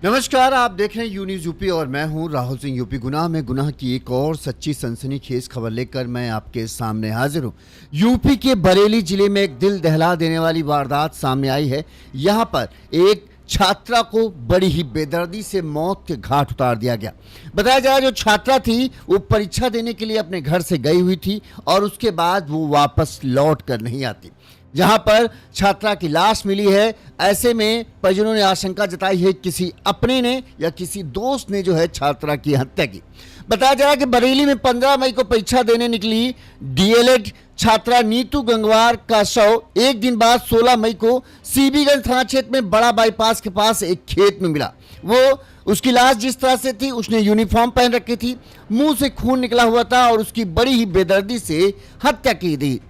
नमस्कार, आप देख रहे हैं यू न्यूज़ यूपी और मैं हूं राहुल सिंह। यूपी गुनाह में गुनाह की एक और सच्ची सनसनीखेज खबर लेकर मैं आपके सामने हाजिर हूं। यूपी के बरेली जिले में एक दिल दहला देने वाली वारदात सामने आई है। यहां पर एक छात्रा को बड़ी ही बेदर्दी से मौत के घाट उतार दिया गया। बताया जा रहा है जो छात्रा थी वो परीक्षा देने के लिए अपने घर से गई हुई थी और उसके बाद वो वापस लौट कर नहीं आती। जहां पर छात्रा की लाश मिली है, ऐसे में परिजनों ने आशंका जताई है किसी अपने ने या किसी दोस्त ने जो है छात्रा की हत्या की। बताया जा रहा है कि बरेली में 15 मई को परीक्षा देने निकली डीएलएड छात्रा नीतू गंगवार का शव एक दिन बाद 16 मई को सीबीगंज थाना क्षेत्र में बड़ा बाईपास के पास एक खेत में मिला। वो उसकी लाश जिस तरह से थी, उसने यूनिफॉर्म पहन रखी थी, मुंह से खून निकला हुआ था और उसकी बड़ी ही बेदर्दी से हत्या की गई।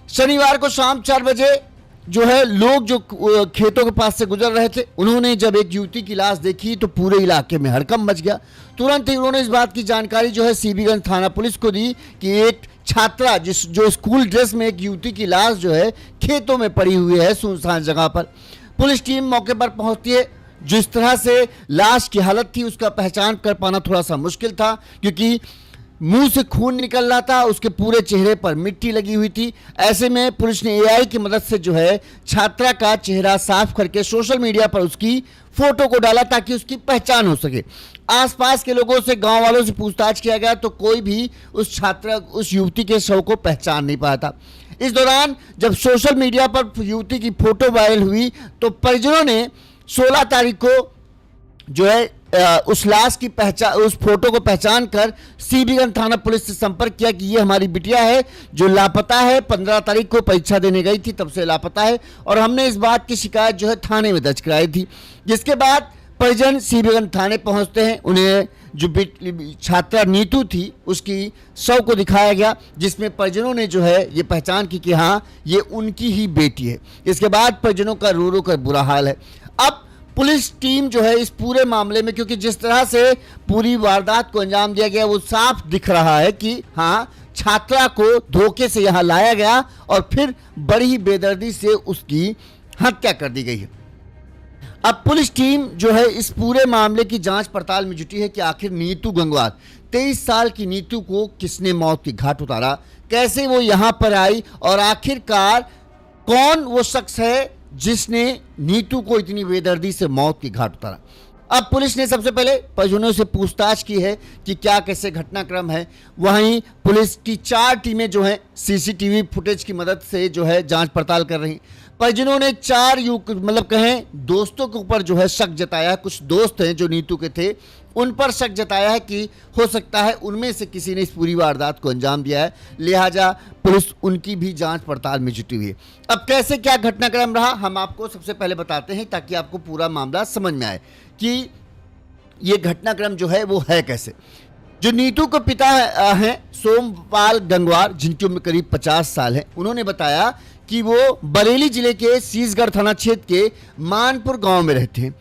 शनिवार को शाम 4 बजे जो है लोग जो खेतों के पास से गुजर रहे थे, उन्होंने जब एक युवती की लाश देखी तो पूरे इलाके में हड़कंप मच गया। तुरंत ही उन्होंने इस बात की जानकारी जो है सीबीगंज थाना पुलिस को दी कि एक छात्रा जो स्कूल ड्रेस में एक युवती की लाश जो है खेतों में पड़ी हुई है सुनसान जगह पर। पुलिस टीम मौके पर पहुंचती है। जिस तरह से लाश की हालत थी उसका पहचान कर पाना थोड़ा सा मुश्किल था, क्योंकि मुंह से खून निकल रहा था, उसके पूरे चेहरे पर मिट्टी लगी हुई थी। ऐसे में पुलिस ने एआई की मदद से जो है छात्रा का चेहरा साफ करके सोशल मीडिया पर उसकी फोटो को डाला ताकि उसकी पहचान हो सके। आसपास के लोगों से, गांव वालों से पूछताछ किया गया तो कोई भी उस युवती के शव को पहचान नहीं पाया था। इस दौरान जब सोशल मीडिया पर युवती की फोटो वायरल हुई तो परिजनों ने 16 तारीख को जो है उस लाश की पहचान, उस फोटो को पहचान कर सीबीगंज थाना पुलिस से संपर्क किया कि ये हमारी बिटिया है जो लापता है, 15 तारीख को परीक्षा देने गई थी, तब से लापता है और हमने इस बात की शिकायत जो है थाने में दर्ज कराई थी। जिसके बाद परिजन सीबीगंज थाने पहुंचते हैं। उन्हें जो छात्रा नीतू थी उसकी शव को दिखाया गया, जिसमें परिजनों ने जो है ये पहचान की कि हाँ ये उनकी ही बेटी है। इसके बाद परिजनों का रो रो कर बुरा हाल है। अब पुलिस टीम जो है इस पूरे मामले में, क्योंकि जिस तरह से पूरी वारदात को अंजाम दिया गया वो साफ दिख रहा है कि हाँ छात्रा को धोखे से यहाँ लाया गया और फिर बड़ी ही बेदर्दी से उसकी हत्या कर दी गई है। अब पुलिस टीम जो है इस पूरे मामले की जांच पड़ताल में जुटी है कि आखिर नीतू गंगवार 23 साल की नीतू को किसने मौत की घाट उतारा, कैसे वो यहाँ पर आई और आखिरकार कौन वो शख्स है जिसने नीतू को इतनी बेदर्दी से मौत की घाट उतारा। अब पुलिस ने सबसे पहले परिजनों से पूछताछ की है कि क्या कैसे घटनाक्रम है। वहीं पुलिस की 4 टीमें जो हैं सीसीटीवी फुटेज की मदद से जो है जांच पड़ताल कर रही। परिजनों ने 4 मतलब कहें दोस्तों के ऊपर जो है शक जताया है। कुछ दोस्त हैं जो नीतू के थे, उन पर शक जताया है कि हो सकता है उनमें से किसी ने इस पूरी वारदात को अंजाम दिया है, लिहाजा पुलिस उनकी भी जांच पड़ताल में जुटी हुई है। अब कैसे क्या घटनाक्रम रहा हम आपको सबसे पहले बताते हैं ताकि आपको पूरा मामला समझ में आए कि ये घटनाक्रम जो है वो है कैसे। जो नीतू के पिता हैं सोमपाल गंगवार, जिनकी उम्र करीब 50 साल है, उन्होंने बताया कि वो बरेली जिले के शीशगढ़ थाना क्षेत्र के मानपुर गांव में रहते हैं।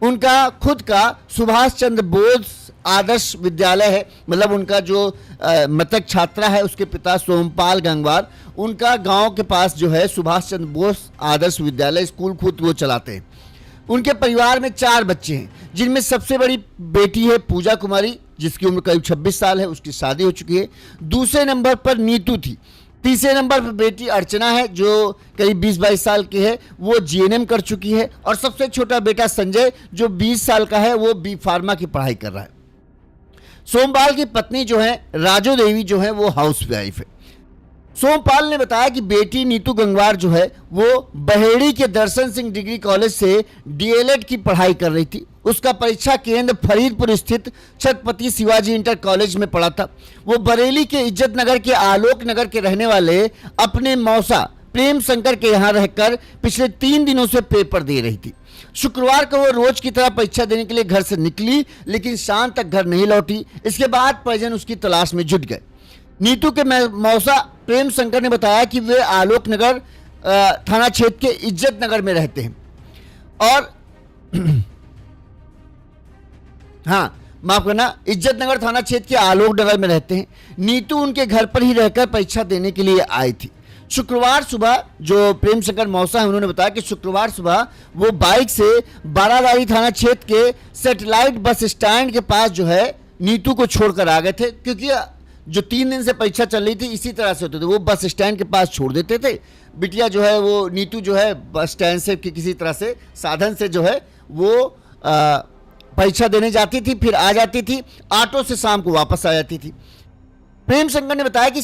उनका खुद का सुभाष चंद्र बोस आदर्श विद्यालय है, मतलब उनका जो मृतक छात्रा है उसके पिता सोमपाल गंगवार, उनका गांव के पास जो है सुभाष चंद्र बोस आदर्श विद्यालय स्कूल खुद वो चलाते हैं। उनके परिवार में 4 बच्चे हैं, जिनमें सबसे बड़ी बेटी है पूजा कुमारी जिसकी उम्र करीब 26 साल है, उसकी शादी हो चुकी है। दूसरे नंबर पर नीतू थी। तीसरे नंबर पर बेटी अर्चना है जो करीब 20-22 साल की है, वो जीएनएम कर चुकी है। और सबसे छोटा बेटा संजय जो 20 साल का है, वो बी फार्मा की पढ़ाई कर रहा है। सोमपाल की पत्नी जो है राजो देवी जो है वो हाउस वाइफ है। सोमपाल ने बताया कि बेटी नीतू गंगवार जो है वो बहेड़ी के दर्शन सिंह डिग्री कॉलेज से डीएलएड की पढ़ाई कर रही थी। उसका परीक्षा केंद्र फरीदपुर स्थित छत्रपति शिवाजी इंटर कॉलेज में पड़ा था। वो बरेली के इज्जत नगर के आलोक नगर के रहने वाले अपने मौसा प्रेम शंकर के यहाँ रहकर पिछले 3 दिनों से पेपर दे रही थी। शुक्रवार को वो रोज की तरह परीक्षा देने के लिए घर से निकली, लेकिन शाम तक घर नहीं लौटी। इसके बाद परिजन उसकी तलाश में जुट गए। नीतू के मौसा प्रेम शंकर ने बताया कि वे आलोक नगर थाना क्षेत्र के इज्जत नगर में रहते हैं और हाँ माफ करना, इज्जत नगर थाना क्षेत्र के आलोक नगर में रहते हैं। नीतू उनके घर पर ही रहकर परीक्षा देने के लिए आई थी। शुक्रवार सुबह जो प्रेम शंकर मौसा है उन्होंने बताया कि शुक्रवार सुबह वो बाइक से बारादारी थाना क्षेत्र के सैटेलाइट बस स्टैंड के पास जो है नीतू को छोड़कर आ गए थे, क्योंकि जो 3 दिन से परीक्षा चल रही थी इसी तरह से होते थे, वो बस स्टैंड के पास छोड़ देते थे। बिटिया जो है वो नीतू जो है बस स्टैंड से किसी तरह से साधन से जो है वो परीक्षा देने जाती थी, फिर आ जाती थी, ऑटो से शाम को वापस आ जाती थी। प्रेम शंकर ने बताया कि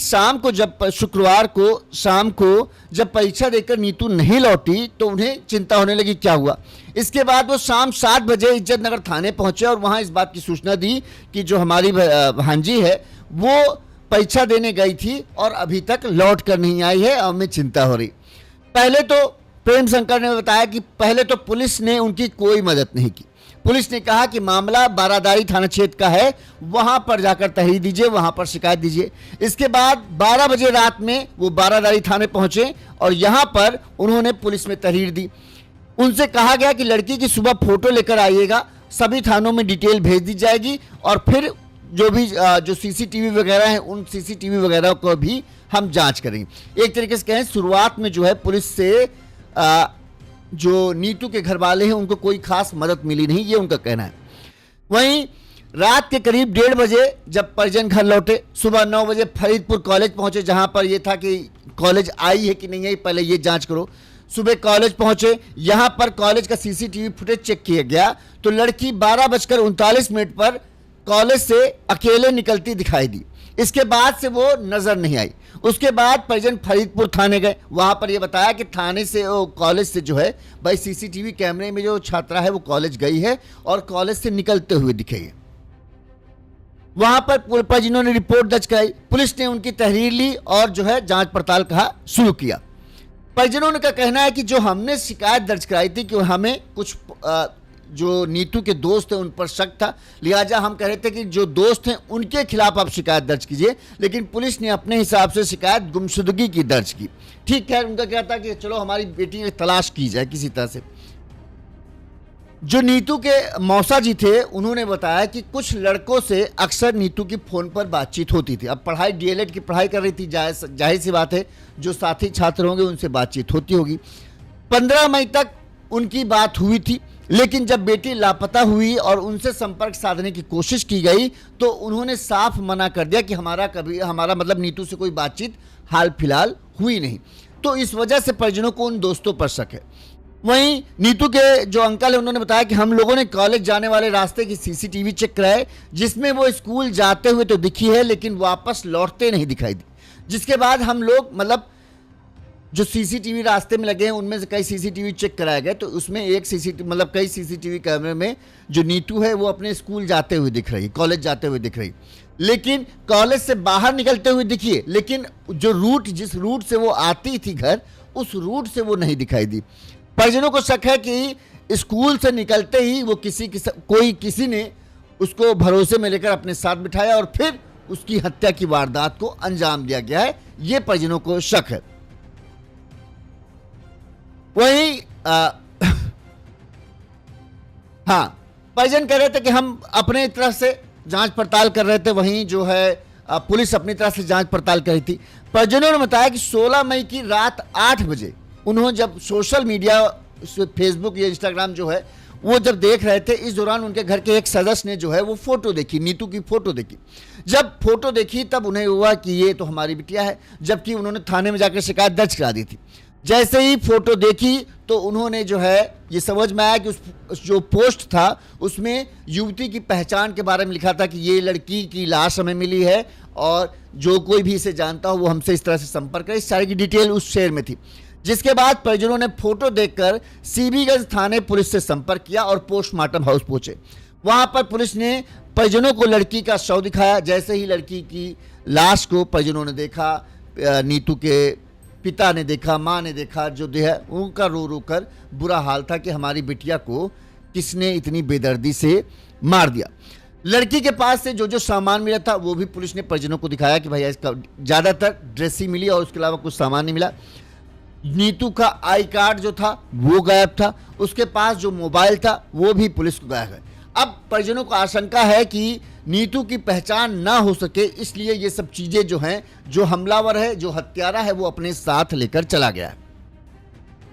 शुक्रवार को शाम को जब परीक्षा देकर नीतू नहीं लौटी तो उन्हें चिंता होने लगी क्या हुआ। इसके बाद वो शाम 7 बजे इज्जत नगर थाने पहुंचे और वहां इस बात की सूचना दी कि जो हमारी भांजी है वो परीक्षा देने गई थी और अभी तक लौट कर नहीं आई है और हमें चिंता हो रही। पहले तो प्रेम शंकर ने बताया कि पहले तो पुलिस ने उनकी कोई मदद नहीं की। पुलिस ने कहा कि मामला बारादारी थाना क्षेत्र का है, वहां पर जाकर तहरीर दीजिए, वहां पर शिकायत दीजिए। इसके बाद 12 बजे रात में वो बारादारी थाने पहुंचे और यहां पर उन्होंने पुलिस में तहरीर दी। उनसे कहा गया कि लड़की की सुबह फोटो लेकर आइएगा, सभी थानों में डिटेल भेज दी जाएगी और फिर जो भी जो सीसीटीवी वगैरह हैं उन सीसीटीवी वगैरह को भी हम जांच करेंगे। एक तरीके से कहें शुरुआत में जो है पुलिस से जो नीतू के घर वाले हैं उनको कोई खास मदद मिली नहीं, ये उनका कहना है। वहीं रात के करीब 1:30 बजे जब परिजन घर लौटे, सुबह 9 बजे फरीदपुर कॉलेज पहुंचे, जहां पर यह था कि कॉलेज आई है कि नहीं आई पहले ये जांच करो। सुबह कॉलेज पहुंचे, यहां पर कॉलेज का सीसीटीवी फुटेज चेक किया गया तो लड़की 12:39 पर कॉलेज से अकेले निकलती दिखाई दी। इसके बाद से वो नजर नहीं आई। उसके बाद परिजन फरीदपुर थाने गए, वहां पर यह बताया कि थाने से कॉलेज से जो है भाई सीसीटीवी कैमरे में जो छात्रा है वो कॉलेज गई है और कॉलेज से निकलते हुए दिखे है। वहां पर परिजनों ने रिपोर्ट दर्ज कराई, पुलिस ने उनकी तहरीर ली और जो है जांच पड़ताल कहा शुरू किया। परिजनों का कहना है कि जो हमने शिकायत दर्ज कराई थी कि हमें कुछ जो नीतू के दोस्त हैं उन पर शक था, लिहाजा हम कह रहे थे कि जो दोस्त हैं उनके खिलाफ आप शिकायत दर्ज कीजिए, लेकिन पुलिस ने अपने हिसाब से शिकायत गुमशुदगी की दर्ज की। ठीक है, उनका क्या था कि चलो हमारी बेटी की तलाश की जाए किसी तरह से। जो नीतू के मौसा जी थे उन्होंने बताया कि कुछ लड़कों से अक्सर नीतू की फोन पर बातचीत होती थी। अब पढ़ाई डीएलएड की पढ़ाई कर रही थी, जाहिर सी बात है जो साथी छात्र होंगे उनसे बातचीत होती होगी। 15 मई तक उनकी बात हुई थी, लेकिन जब बेटी लापता हुई और उनसे संपर्क साधने की कोशिश की गई तो उन्होंने साफ मना कर दिया कि हमारा मतलब नीतू से कोई बातचीत हाल फिलहाल हुई नहीं। तो इस वजह से परिजनों को उन दोस्तों पर शक है। वहीं नीतू के जो अंकल है उन्होंने बताया कि हम लोगों ने कॉलेज जाने वाले रास्ते की सीसीटीवी चेक कराए, जिसमें वो स्कूल जाते हुए तो दिखी है लेकिन वापस लौटते नहीं दिखाई दी। जिसके बाद हम लोग मतलब जो सीसीटीवी रास्ते में लगे हैं उनमें से कई सीसीटीवी चेक कराए गए तो उसमें एक सीसीटीवी मतलब कई सीसीटीवी कैमरे में जो नीतू है वो अपने स्कूल जाते हुए दिख रही, कॉलेज जाते हुए दिख रही, लेकिन कॉलेज से बाहर निकलते हुए दिखिए, लेकिन जो जिस रूट से वो आती थी घर उस रूट से वो नहीं दिखाई दी। परिजनों को शक है कि स्कूल से निकलते ही वो किसी ने उसको भरोसे में लेकर अपने साथ बिठाया और फिर उसकी हत्या की वारदात को अंजाम दिया गया है, ये परिजनों को शक है। वहीं हाँ, परिजन कह रहे थे कि हम अपने तरफ से जांच पड़ताल कर रहे थे, वहीं जो है पुलिस अपनी तरफ से जांच पड़ताल कर रही थी। परिजनों ने बताया कि 16 मई की रात 8 बजे उन्होंने जब सोशल मीडिया फेसबुक या इंस्टाग्राम जो है वो जब देख रहे थे, इस दौरान उनके घर के एक सदस्य ने जो है वो फोटो देखी, नीतू की फोटो देखी। जब फोटो देखी तब उन्हें हुआ कि ये तो हमारी बिटिया है, जबकि उन्होंने थाने में जाकर शिकायत दर्ज करा दी थी। जैसे ही फोटो देखी तो उन्होंने जो है ये समझ में आया कि उस जो पोस्ट था उसमें युवती की पहचान के बारे में लिखा था कि ये लड़की की लाश हमें मिली है और जो कोई भी इसे जानता हो वो हमसे इस तरह से संपर्क करे, इस सारी की डिटेल उस शेयर में थी। जिसके बाद परिजनों ने फोटो देखकर सीबीगंज थाने पुलिस से संपर्क किया और पोस्टमार्टम हाउस पहुंचे। वहां पर पुलिस ने परिजनों को लड़की का शव दिखाया। जैसे ही लड़की की लाश को परिजनों ने देखा, नीतू के पिता ने देखा, माँ ने देखा, जो है उनका रो रो कर बुरा हाल था कि हमारी बिटिया को किसने इतनी बेदर्दी से मार दिया। लड़की के पास से जो जो सामान मिला था वो भी पुलिस ने परिजनों को दिखाया कि भैया इसका ज़्यादातर ड्रेस ही मिली और उसके अलावा कुछ सामान नहीं मिला। नीतू का आई कार्ड जो था वो गायब था, उसके पास जो मोबाइल था वो भी पुलिस को गायब है। अब परिजनों को आशंका है कि नीतू की पहचान ना हो सके, इसलिए ये सब चीजें जो हैं, जो हमलावर है, जो हत्यारा है, वो अपने साथ लेकर चला गया है।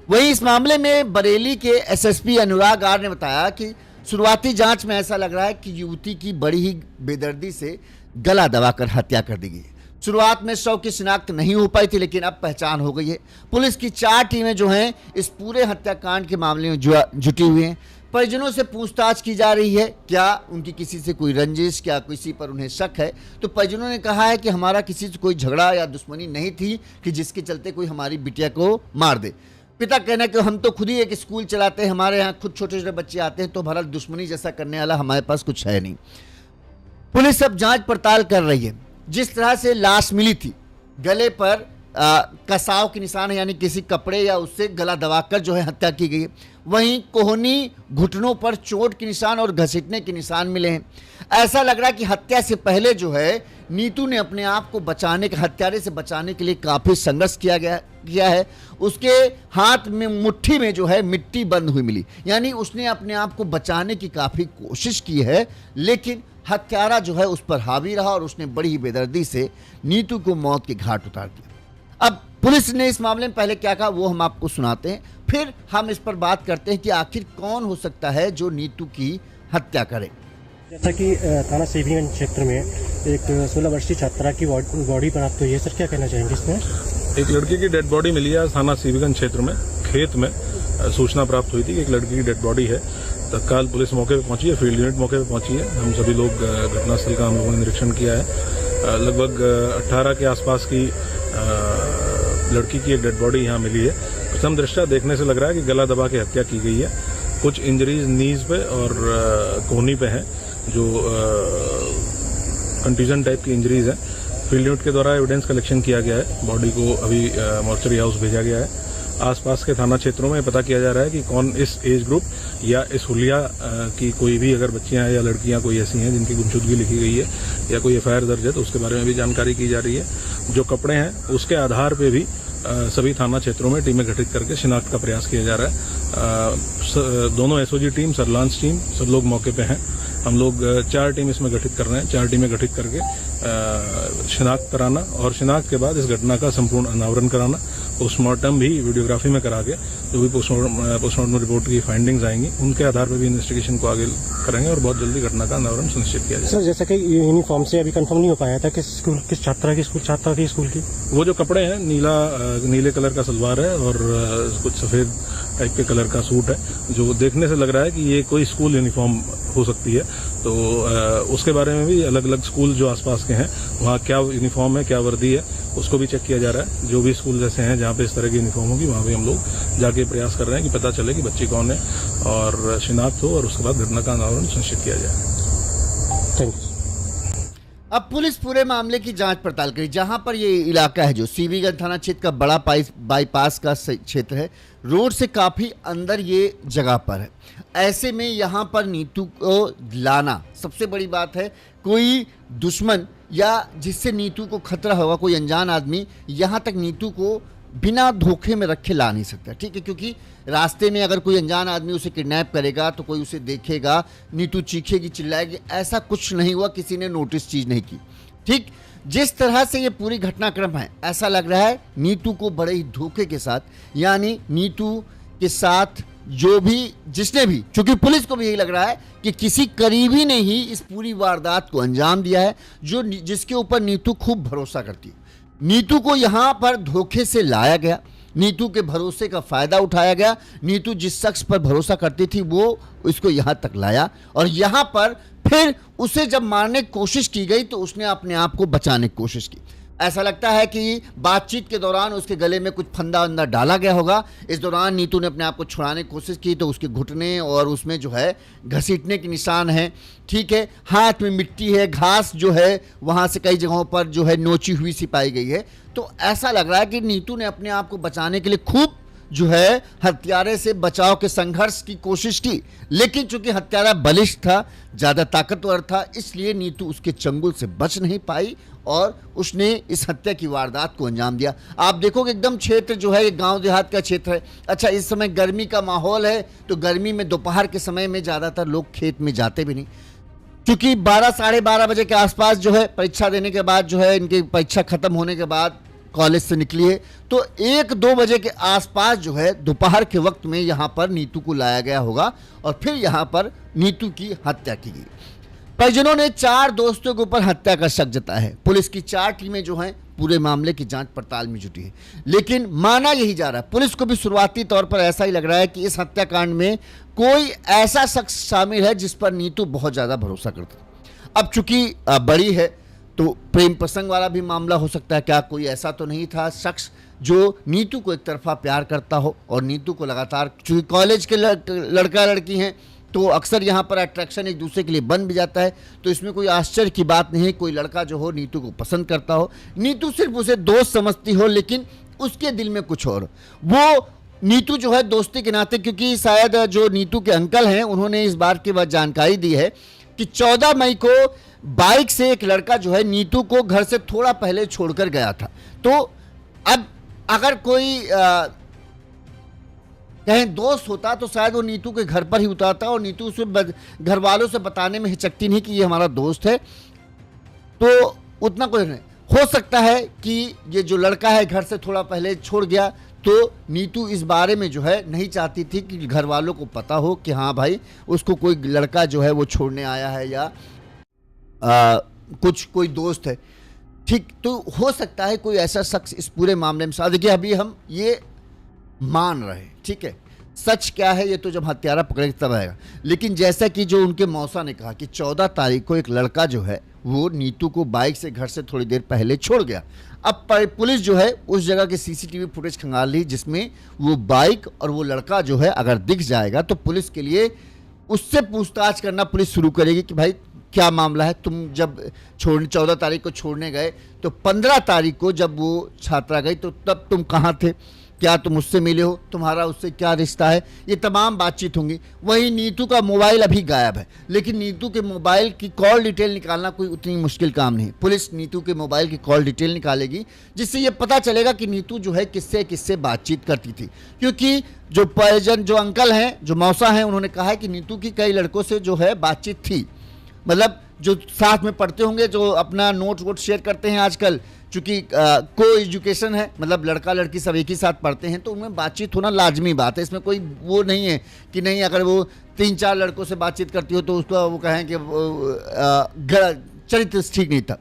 वहीं इस मामले में बरेली के एसएसपी अनुराग आर ने बताया कि शुरुआती जांच में ऐसा लग रहा है कि युवती की बड़ी ही बेदर्दी से गला दबाकर हत्या कर दी गई है। शुरुआत में शव की शिनाख्त नहीं हो पाई थी, लेकिन अब पहचान हो गई है। पुलिस की 4 टीमें जो हैं इस पूरे हत्याकांड के मामले में जुटी हुई हैं। परिजनों से पूछताछ की जा रही है, क्या उनकी किसी से कोई रंजिश, क्या किसी पर उन्हें शक है। तो परिजनों ने कहा है कि हमारा किसी से कोई झगड़ा या दुश्मनी नहीं थी कि जिसके चलते कोई हमारी बिटिया को मार दे। पिता कहना कि हम तो खुद ही एक स्कूल चलाते हैं, हमारे यहाँ खुद छोटे छोटे बच्चे आते हैं, तो हमारा दुश्मनी जैसा करने वाला हमारे पास कुछ है नहीं। पुलिस अब जांच पड़ताल कर रही है। जिस तरह से लाश मिली थी, गले पर कसाव के निशान है, यानी किसी कपड़े या उससे गला दबाकर जो है हत्या की गई है। वहीं कोहनी, घुटनों पर चोट के निशान और घसीटने के निशान मिले हैं। ऐसा लग रहा है कि हत्या से पहले जो है नीतू ने अपने आप को बचाने के, हत्यारे से बचाने के लिए काफी संघर्ष किया है। उसके हाथ में, मुट्ठी में जो है मिट्टी बंद हुई मिली, यानी उसने अपने आप को बचाने की काफी कोशिश की है, लेकिन हत्यारा जो है उस पर हावी रहा और उसने बड़ी ही बेदर्दी से नीतू को मौत के घाट उतार दिया। अब पुलिस ने इस मामले में पहले क्या कहा वो हम आपको सुनाते हैं, फिर हम इस पर बात करते हैं कि आखिर कौन हो सकता है जो नीतू की हत्या करे। जैसा कि थाना सीबीगंज क्षेत्र में एक 16 वर्षीय छात्रा की बॉडी प्राप्त हुई है, सर क्या कहना चाहेंगे इसमें? एक लड़की की डेड बॉडी मिली है थाना सीबीगंज क्षेत्र में, खेत में सूचना प्राप्त हुई थी कि एक लड़की की डेड बॉडी है। तत्काल पुलिस मौके पर पहुंची है, फील्ड यूनिट मौके पर पहुंची है। हम सभी लोग घटनास्थल का हम लोगों ने निरीक्षण किया है। लगभग 18 के आसपास की लड़की की एक डेड बॉडी यहाँ मिली है। प्रथम दृष्टया देखने से लग रहा है कि गला दबा के हत्या की गई है। कुछ इंजरीज नीज पे और कोहनी पे हैं, जो कंट्यूजन टाइप की इंजरीज है। फील्ड यूनिट के द्वारा एविडेंस कलेक्शन किया गया है। बॉडी को अभी मॉर्चरी हाउस भेजा गया है। आसपास के थाना क्षेत्रों में पता किया जा रहा है कि कौन इस एज ग्रुप या इस हुलिया की कोई भी अगर बच्चियां हैं या लड़कियां कोई ऐसी हैं जिनकी गुमशुदगी लिखी गई है या कोई एफआईआर दर्ज है, तो उसके बारे में भी जानकारी की जा रही है। जो कपड़े हैं उसके आधार पे भी सभी थाना क्षेत्रों में टीमें गठित करके शिनाख्त का प्रयास किया जा रहा है। दोनों एसओजी टीम, सर्विलांस टीम, सब लोग मौके पे हैं। हम लोग 4 टीम इसमें गठित कर रहे हैं। 4 टीमें गठित करके शिनाख्त कराना और शिनाख्त के बाद इस घटना का संपूर्ण अनावरण कराना, पोस्टमार्टम भी वीडियोग्राफी में करा के जो भी पोस्टमार्टम रिपोर्ट की फाइंडिंग्स आएंगी उनके आधार पर भी इन्वेस्टिगेशन को आगे करेंगे और बहुत जल्दी घटना का अनावरण सुनिश्चित किया जाएगा। सर जैसा कि यूनिफॉर्म से अभी कंफर्म नहीं हो पाया था कि किस छात्रा की स्कूल की वो जो कपड़े हैं, नीले कलर का सलवार है और कुछ सफेद टाइप के कलर का सूट है, जो देखने से लग रहा है कि ये कोई स्कूल यूनिफॉर्म हो सकती है। तो उसके बारे में भी अलग अलग स्कूल जो आसपास के हैं वहाँ क्या यूनिफॉर्म है, क्या वर्दी है, उसको भी चेक किया जा रहा है। जो भी स्कूल जैसे हैं जहाँ पे इस तरह की यूनिफॉर्म होगी वहाँ भी हम लोग जाके प्रयास कर रहे हैं कि पता चले कि बच्ची कौन है और शिनाख्त हो और उसके बाद घटना का अनावरण सुनिश्चित किया जाए। Thank you. अब पुलिस पूरे मामले की जांच पड़ताल करी। जहां पर ये इलाका है जो सीबीगंज थाना क्षेत्र का बड़ा बाईपास का क्षेत्र है, रोड से काफ़ी अंदर ये जगह पर है। ऐसे में यहाँ पर नीतू को लाना सबसे बड़ी बात है। कोई दुश्मन या जिससे नीतू को खतरा होगा, कोई अनजान आदमी यहाँ तक नीतू को बिना धोखे में रखे ला नहीं सकता, ठीक है। क्योंकि रास्ते में अगर कोई अनजान आदमी उसे किडनैप करेगा तो कोई उसे देखेगा, नीतू चीखेगी, चिल्लाएगी, ऐसा कुछ नहीं हुआ, किसी ने नोटिस चीज नहीं की, ठीक। जिस तरह से ये पूरी घटनाक्रम है, ऐसा लग रहा है नीतू को बड़े ही धोखे के साथ, यानी नीतू के साथ जो भी जिसने भी, चूंकि पुलिस को भी यही लग रहा है कि किसी करीबी ने ही इस पूरी वारदात को अंजाम दिया है, जो जिसके ऊपर नीतू खूब भरोसा करती है। नीतू को यहाँ पर धोखे से लाया गया, नीतू के भरोसे का फायदा उठाया गया। नीतू जिस शख्स पर भरोसा करती थी वो उसको यहाँ तक लाया और यहाँ पर फिर उसे जब मारने की कोशिश की गई तो उसने अपने आप को बचाने की कोशिश की। ऐसा लगता है कि बातचीत के दौरान उसके गले में कुछ फंदा वंदा डाला गया होगा। इस दौरान नीतू ने अपने आप को छुड़ाने की कोशिश की तो उसके घुटने और उसमें जो है घसीटने के निशान हैं, ठीक है। हाथ में मिट्टी है, घास जो है वहाँ से कई जगहों पर जो है नोची हुई सी पाई गई है। तो ऐसा लग रहा है कि नीतू ने अपने आप को बचाने के लिए खूब जो है हत्यारे से बचाव के संघर्ष की कोशिश की, लेकिन चूंकि हत्यारा बलिष्ठ था, ज़्यादा ताकतवर था, इसलिए नीतू उसके चंगुल से बच नहीं पाई और उसने इस हत्या की वारदात को अंजाम दिया। आप देखोगे एकदम क्षेत्र जो है ये गांव देहात का क्षेत्र है। अच्छा, इस समय गर्मी का माहौल है तो गर्मी में दोपहर के समय में ज़्यादातर लोग खेत में जाते भी नहीं, क्योंकि 12 साढ़े 12 बजे के आसपास जो है परीक्षा देने के बाद जो है इनकी परीक्षा खत्म होने के बाद कॉलेज से निकली है, तो 1-2 बजे के आसपास जो है दोपहर के वक्त में यहाँ पर नीतू को लाया गया होगा और फिर यहाँ पर नीतू की हत्या की गई। परिजनों ने 4 दोस्तों के ऊपर हत्या का शक जताया है। पुलिस की 4 टीमें जो हैं पूरे मामले की जांच पड़ताल में जुटी है, लेकिन माना यही जा रहा है, पुलिस को भी शुरुआती तौर पर ऐसा ही लग रहा है कि इस हत्याकांड में कोई ऐसा शख्स शामिल है जिस पर नीतू बहुत ज़्यादा भरोसा करता। अब चूंकि बड़ी है तो प्रेम प्रसंग वाला भी मामला हो सकता है। क्या कोई ऐसा तो नहीं था शख्स जो नीतू को एक तरफा प्यार करता हो और नीतू को लगातार, चूंकि कॉलेज के लड़का लड़की हैं तो अक्सर यहाँ पर अट्रैक्शन एक दूसरे के लिए बन भी जाता है, तो इसमें कोई आश्चर्य की बात नहीं। कोई लड़का जो हो नीतू को पसंद करता हो, नीतू सिर्फ उसे दोस्त समझती हो, लेकिन उसके दिल में कुछ और। वो नीतू जो है दोस्ती के नाते, क्योंकि शायद जो नीतू के अंकल हैं उन्होंने इस बार की बाद जानकारी दी है कि 14 मई को बाइक से एक लड़का जो है नीतू को घर से थोड़ा पहले छोड़कर गया था। तो अब अगर कोई कहीं दोस्त होता तो शायद वो नीतू के घर पर ही उतारता और नीतू उसे घर वालों से बताने में हिचकती नहीं कि ये हमारा दोस्त है, तो उतना कुछ नहीं। हो सकता है कि ये जो लड़का है घर से थोड़ा पहले छोड़ गया, तो नीतू इस बारे में जो है नहीं चाहती थी कि घर वालों को पता हो कि हाँ भाई उसको कोई लड़का जो है वो छोड़ने आया है या कुछ कोई दोस्त है। ठीक, तो हो सकता है कोई ऐसा शख्स इस पूरे मामले में साथ। देखिए अभी हम ये मान रहे हैं, ठीक है, सच क्या है ये तो जब हत्यारा पकड़े तब आएगा। लेकिन जैसा कि जो उनके मौसा ने कहा कि 14 तारीख को एक लड़का जो है वो नीतू को बाइक से घर से थोड़ी देर पहले छोड़ गया। अब पुलिस जो है उस जगह के सीसीटीवी फुटेज खंगाल ली जिसमें वो बाइक और वो लड़का जो है अगर दिख जाएगा तो पुलिस के लिए उससे पूछताछ करना पुलिस शुरू करेगी कि भाई क्या मामला है, तुम जब 14 तारीख को छोड़ने गए तो 15 तारीख को जब वो छात्रा गई तो तब तुम कहाँ थे, क्या तुम उससे मिले हो, तुम्हारा उससे क्या रिश्ता है, ये तमाम बातचीत होंगी। वहीं नीतू का मोबाइल अभी गायब है, लेकिन नीतू के मोबाइल की कॉल डिटेल निकालना कोई उतनी मुश्किल काम नहीं। पुलिस नीतू के मोबाइल की कॉल डिटेल निकालेगी जिससे ये पता चलेगा कि नीतू जो है किससे किससे बातचीत करती थी, क्योंकि जो परिजन जो अंकल हैं जो मौसा हैं उन्होंने कहा है कि नीतू की कई लड़कों से जो है बातचीत थी, मतलब जो साथ में पढ़ते होंगे, जो अपना नोट वोट शेयर करते हैं आजकल, चूँकि को एजुकेशन है, मतलब लड़का लड़की सब एक ही साथ पढ़ते हैं, तो उनमें बातचीत होना लाजमी बात है। इसमें कोई वो नहीं है कि नहीं अगर वो 3-4 लड़कों से बातचीत करती हो तो उसको वो कहें कि चरित्र ठीक नहीं था।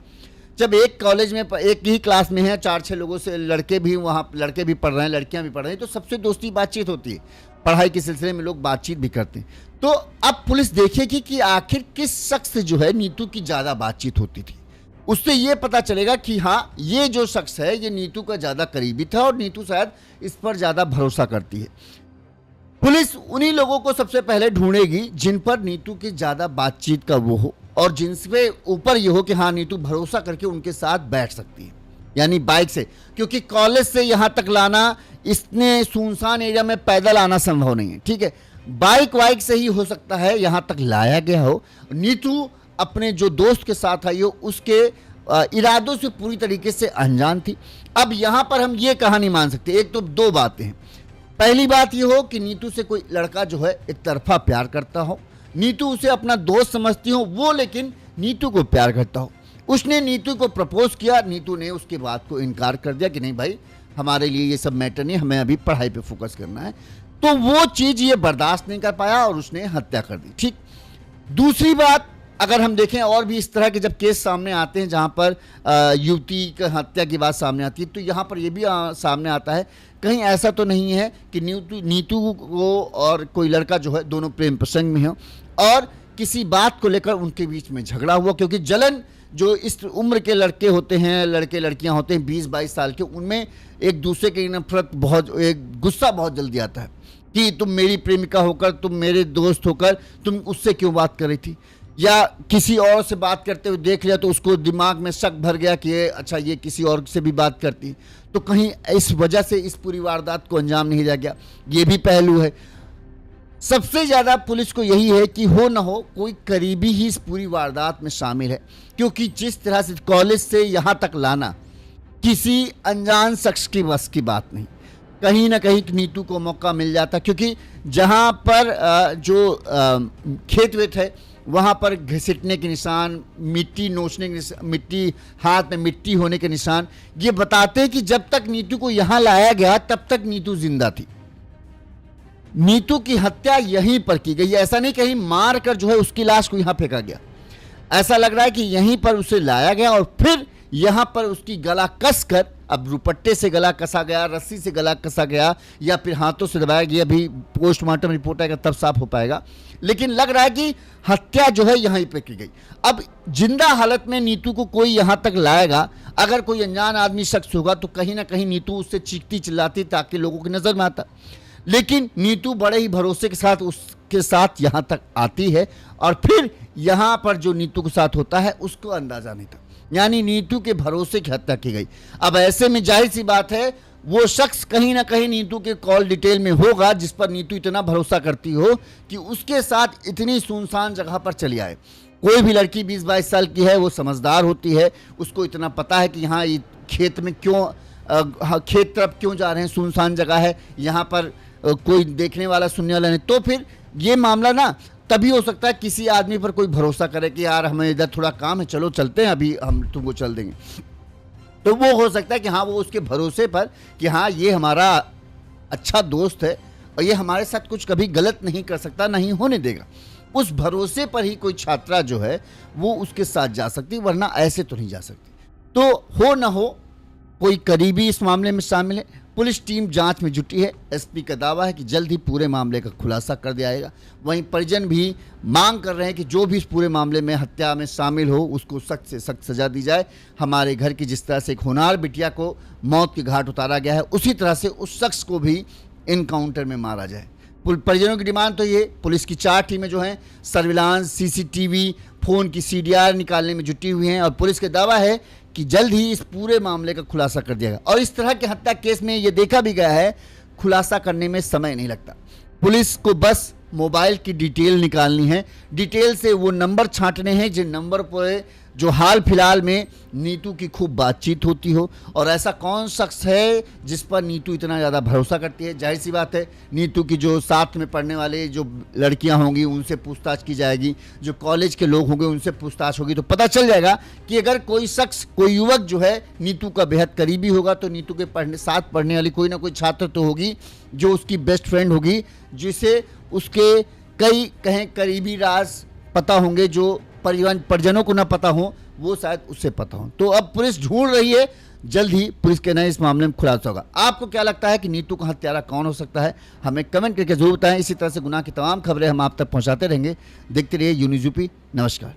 जब एक कॉलेज में एक ही क्लास में है, 4-6 लोगों से लड़के भी वहाँ लड़के भी पढ़ रहे हैं लड़कियाँ भी पढ़ रही हैं, तो सबसे दोस्ती बातचीत होती है, पढ़ाई के सिलसिले में लोग बातचीत भी करते हैं। तो अब पुलिस देखेगी कि आखिर किस शख्स से जो है नीतू की ज़्यादा बातचीत होती थी, उससे ये पता चलेगा कि हाँ ये जो शख्स है ये नीतू का ज़्यादा करीबी था और नीतू शायद इस पर ज़्यादा भरोसा करती है। पुलिस उन्हीं लोगों को सबसे पहले ढूंढेगी जिन पर नीतू की ज़्यादा बातचीत का वो हो और जिनसे ऊपर ये हो कि हाँ नीतू भरोसा करके उनके साथ बैठ सकती है, यानी बाइक से, क्योंकि कॉलेज से यहाँ तक लाना इतने सुनसान एरिया में पैदल आना संभव नहीं है, ठीक है, बाइक वाइक से ही हो सकता है यहाँ तक लाया गया हो। नीतू अपने जो दोस्त के साथ आई हो उसके इरादों से पूरी तरीके से अनजान थी। अब यहाँ पर हम ये कहानी मान सकते हैं, एक तो 2 बातें हैं। पहली बात ये हो कि नीतू से कोई लड़का जो है एक तरफा प्यार करता हो, नीतू उसे अपना दोस्त समझती हो, वो लेकिन नीतू को प्यार करता हो। उसने नीतू को प्रपोज किया, नीतू ने उसके बात को इनकार कर दिया कि नहीं भाई हमारे लिए ये सब मैटर नहीं, हमें अभी पढ़ाई पे फोकस करना है, तो वो चीज़ ये बर्दाश्त नहीं कर पाया और उसने हत्या कर दी। ठीक, दूसरी बात अगर हम देखें और भी इस तरह के जब केस सामने आते हैं जहाँ पर युवती की हत्या की बात सामने आती है, तो यहाँ पर ये भी सामने आता है कहीं ऐसा तो नहीं है कि नीतू को और कोई लड़का जो है दोनों प्रेम प्रसंग में हो और किसी बात को लेकर उनके बीच में झगड़ा हुआ, क्योंकि जलन जो इस उम्र के लड़के होते हैं, लड़के लड़कियां होते हैं 20-22 साल के, उनमें एक दूसरे की नफरत बहुत, एक गुस्सा बहुत जल्दी आता है कि तुम मेरी प्रेमिका होकर, तुम मेरे दोस्त होकर तुम उससे क्यों बात कर रही थी, या किसी और से बात करते हुए देख लिया तो उसको दिमाग में शक भर गया कि अच्छा ये किसी और से भी बात करती, तो कहीं इस वजह से इस पूरी वारदात को अंजाम नहीं दिया गया, ये भी पहलू है। सबसे ज़्यादा पुलिस को यही है कि हो ना हो कोई करीबी ही इस पूरी वारदात में शामिल है, क्योंकि जिस तरह से कॉलेज से यहाँ तक लाना किसी अनजान शख्स की बस की बात नहीं। कहीं ना कहीं नीतू को मौका मिल जाता, क्योंकि जहाँ पर खेत वेत है वहाँ पर घसीटने के निशान, मिट्टी नोचने के निशान, मिट्टी हाथ में मिट्टी होने के निशान, ये बताते हैं कि जब तक नीतू को यहाँ लाया गया तब तक नीतू जिंदा थी। नीतू की हत्या यहीं पर की गई। ऐसा नहीं कहीं मार कर जो है उसकी लाश को यहाँ फेंका गया। ऐसा लग रहा है कि यहीं पर उसे लाया गया और फिर यहाँ पर उसकी गला कस कर, अब रुपट्टे से गला कसा गया, रस्सी से गला कसा गया या फिर हाथों से दबाया गया, अभी पोस्टमार्टम रिपोर्ट आएगा तब साफ हो पाएगा। लेकिन लग रहा है कि हत्या जो है यहीं पे की गई। अब जिंदा हालत में नीतू को कोई यहाँ तक लाएगा, अगर कोई अनजान आदमी शख्स होगा तो कहीं ना कहीं नीतू उससे चीखती चिल्लाती ताकि लोगों की नजर में आता। लेकिन नीतू बड़े ही भरोसे के साथ उसके साथ यहाँ तक आती है और फिर यहाँ पर जो नीतू के साथ होता है उसको अंदाजा नहीं था, यानी नीतू के भरोसे की हत्या की गई। अब ऐसे में जाहिर सी बात है वो शख्स कहीं ना कहीं नीतू के कॉल डिटेल में होगा जिस पर नीतू इतना भरोसा करती हो कि उसके साथ इतनी सुनसान जगह पर चली आए। कोई भी लड़की 20-22 साल की है, वो समझदार होती है, उसको इतना पता है कि यहाँ ये खेत में क्यों खेत तरफ क्यों जा रहे हैं, सुनसान जगह है, यहाँ पर कोई देखने वाला सुनने वाला नहीं। तो फिर ये मामला ना तभी हो सकता है किसी आदमी पर कोई भरोसा करे कि यार हमें इधर थोड़ा काम है, चलो चलते हैं, अभी हम तुमको चल देंगे। तो वो हो सकता है कि हाँ वो उसके भरोसे पर कि हाँ ये हमारा अच्छा दोस्त है और ये हमारे साथ कुछ कभी गलत नहीं कर सकता, नहीं होने देगा, उस भरोसे पर ही कोई छात्रा जो है वो उसके साथ जा सकती, वरना ऐसे तो नहीं जा सकती। तो हो ना हो कोई करीबी इस मामले में शामिल है। पुलिस टीम जांच में जुटी है। एसपी का दावा है कि जल्द ही पूरे मामले का खुलासा कर दिया जाएगा। वहीं परिजन भी मांग कर रहे हैं कि जो भी इस पूरे मामले में हत्या में शामिल हो उसको सख्त से सख्त सजा दी जाए। हमारे घर की जिस तरह से एक होनहार बिटिया को मौत के घाट उतारा गया है, उसी तरह से उस शख्स को भी इनकाउंटर में मारा जाए। परिजनों की डिमांड तो ये, पुलिस की 4 टीमें जो हैं सर्विलांस, सीसीटीवी, फोन की सीडीआर निकालने में जुटी हुई हैं और पुलिस का दावा है कि जल्द ही इस पूरे मामले का खुलासा कर दिया गया। और इस तरह के हत्या केस में ये देखा भी गया है खुलासा करने में समय नहीं लगता। पुलिस को बस मोबाइल की डिटेल निकालनी है, डिटेल से वो नंबर छांटने हैं जिन नंबर पर जो हाल फिलहाल में नीतू की खूब बातचीत होती हो। और ऐसा कौन शख्स है जिस पर नीतू इतना ज़्यादा भरोसा करती है। जाहिर सी बात है नीतू की जो साथ में पढ़ने वाले जो लड़कियां होंगी उनसे पूछताछ की जाएगी, जो कॉलेज के लोग होंगे उनसे पूछताछ होगी, तो पता चल जाएगा कि अगर कोई शख्स, कोई युवक जो है नीतू का बेहद करीबी होगा तो नीतू के साथ पढ़ने वाली कोई ना कोई छात्र तो होगी जो उसकी बेस्ट फ्रेंड होगी, जिसे उसके कई कहें करीबी राज पता होंगे जो परिजनों को ना पता हो, वो शायद उससे पता हो। तो अब पुलिस ढूंढ रही है, जल्द ही पुलिस के नए इस मामले में खुलासा होगा। आपको क्या लगता है कि नीतू का हत्यारा कौन हो सकता है, हमें कमेंट करके जरूर बताएं। इसी तरह से गुनाह की तमाम खबरें हम आप तक पहुंचाते रहेंगे। देखते रहिए यूनिज़ यूपी। नमस्कार।